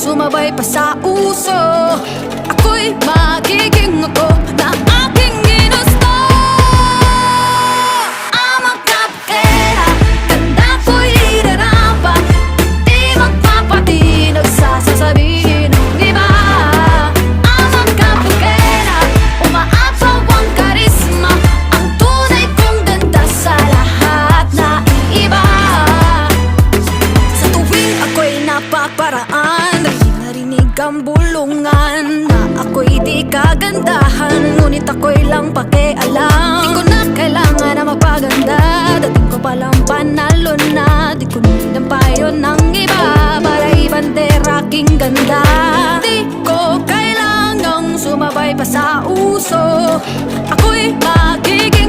sumabay pa sa uso. Ako'y magiging ako na aking ginusto. Ama kapkera, ganda ko'y idarapa. Di magpapatinag sa sasabihin ng iba. Ama kapkera, umaapaw ang karisma. Ang tunay kong ganda sa lahat na iba. Sa tuwing ako'y napagparaan, narinig ang bulungan na ako'y di kagandahan, ngunit ako'y lang pakialam. Di ko na kailangan na magpaganda, dating ko palang panalo na. Di ko need ang payo ng iba para ibandera aking ganda. Di ko kailangang sumabay pa sa uso. Ako'y magiging